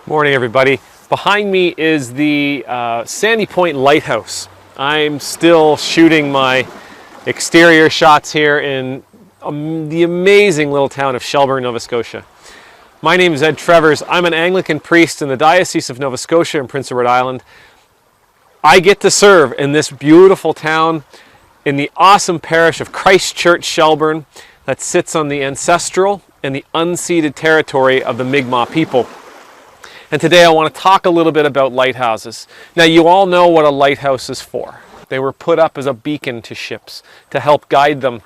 Morning, everybody. Behind me is the Sandy Point Lighthouse. I'm still shooting my exterior shots here in the amazing little town of Shelburne, Nova Scotia. My name is Ed Trevors. I'm an Anglican priest in the Diocese of Nova Scotia and Prince Edward Island. I get to serve in this beautiful town in the awesome parish of Church Shelburne that sits on the ancestral and the unceded territory of the Mi'kmaq people. And today I want to talk a little bit about lighthouses. Now, you all know what a lighthouse is for. They were put up as a beacon to ships to help guide them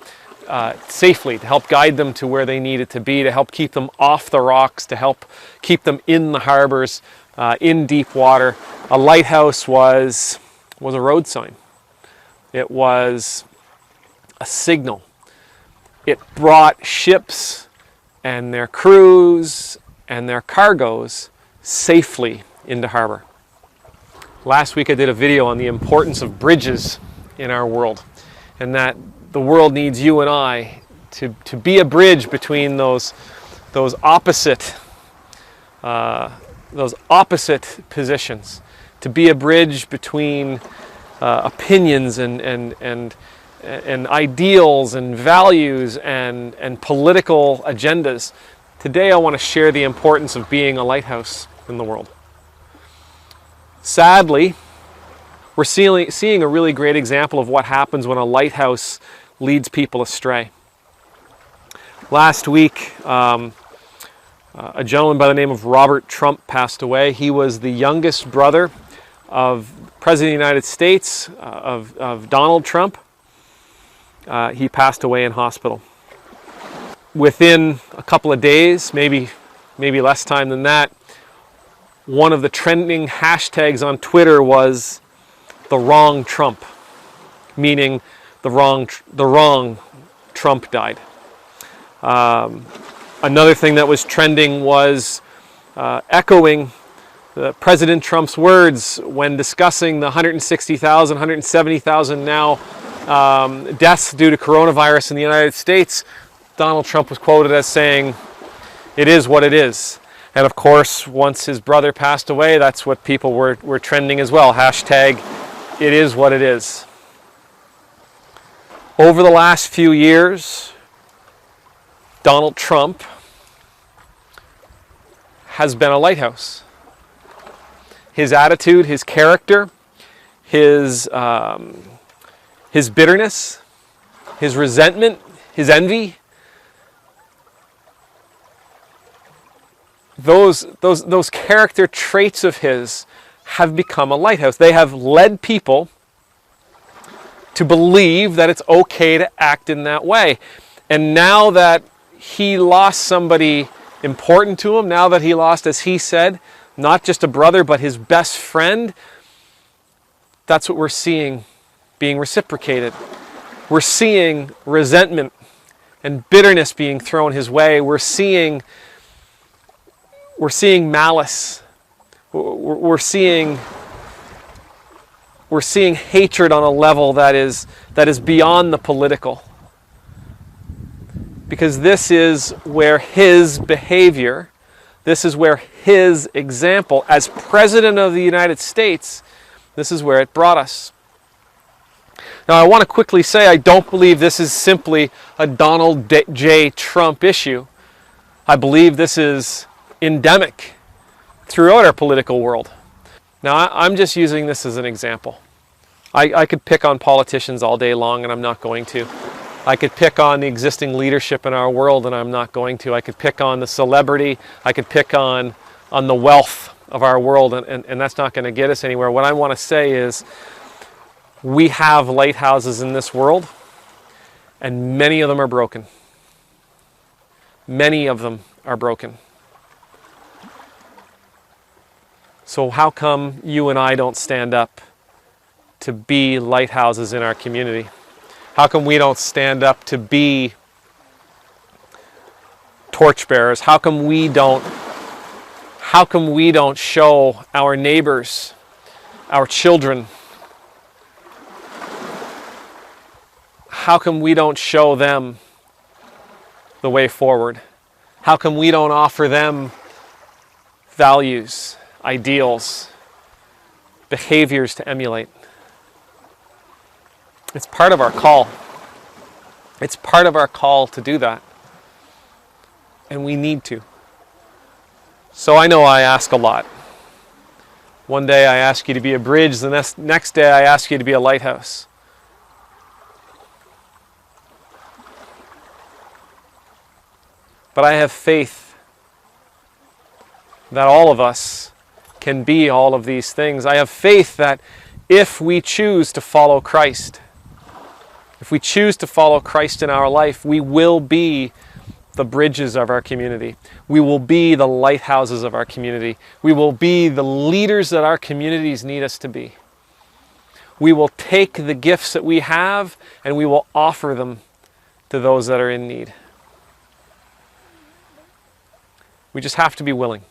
safely, to help guide them to where they needed to be, to help keep them off the rocks, to help keep them in the harbors, in deep water. A lighthouse was a road sign. It was a signal. It brought ships and their crews and their cargoes safely into harbor. Last week I did a video on the importance of bridges in our world, and that the world needs you and I to be a bridge between those opposite positions, to be a bridge between opinions and ideals and values and political agendas. Today I want to share the importance of being a lighthouse in the world. Sadly, we're seeing a really great example of what happens when a lighthouse leads people astray. Last week, a gentleman by the name of Robert Trump passed away. He was the youngest brother of President of the United States, of Donald Trump. He passed away in hospital. Within a couple of days, maybe less time than that, one of the trending hashtags on Twitter was "the wrong Trump," meaning the wrong Trump died. Another thing that was trending was echoing President Trump's words when discussing the 160,000, 170,000 now deaths due to coronavirus in the United States. Donald Trump was quoted as saying, "It is what it is." And of course, once his brother passed away, that's what people were trending as well. Hashtag, "It is what it is." Over the last few years, Donald Trump has been a lighthouse. His attitude, his character, his bitterness, his resentment, his envy, those character traits of his have become a lighthouse. They have led people to believe that it's okay to act in that way. And now that he lost somebody important to him, now that he lost, as he said, not just a brother, but his best friend, that's what we're seeing being reciprocated. We're seeing resentment and bitterness being thrown his way. We're seeing malice. We're seeing hatred on a level that is beyond the political. Because this is where his behavior, this is where his example as President of the United States, this is where it brought us. Now, I want to quickly say I don't believe this is simply a Donald J. Trump issue. I believe this is endemic throughout our political world. Now, I'm just using this as an example. I could pick on politicians all day long, and I'm not going to. I could pick on the existing leadership in our world, and I'm not going to. I could pick on the celebrity. I could pick on the wealth of our world, and that's not going to get us anywhere. What I want to say is we have lighthouses in this world, and many of them are broken. Many of them are broken. So how come you and I don't stand up to be lighthouses in our community? How come we don't stand up to be torchbearers? How come we don't show our neighbors, our children, how come we don't show them the way forward? How come we don't offer them values, ideals, behaviors to emulate. It's part of our call. It's part of our call to do that. And we need to. So I know I ask a lot. One day I ask you to be a bridge, the next day I ask you to be a lighthouse. But I have faith that all of us can be all of these things. I have faith that if we choose to follow Christ, if we choose to follow Christ in our life, we will be the bridges of our community. We will be the lighthouses of our community. We will be the leaders that our communities need us to be. We will take the gifts that we have and we will offer them to those that are in need. We just have to be willing.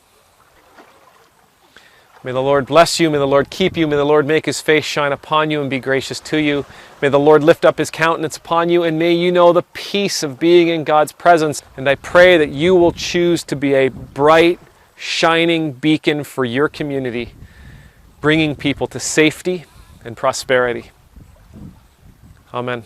May the Lord bless you. May the Lord keep you. May the Lord make his face shine upon you and be gracious to you. May the Lord lift up his countenance upon you, and may you know the peace of being in God's presence. And I pray that you will choose to be a bright, shining beacon for your community, bringing people to safety and prosperity. Amen.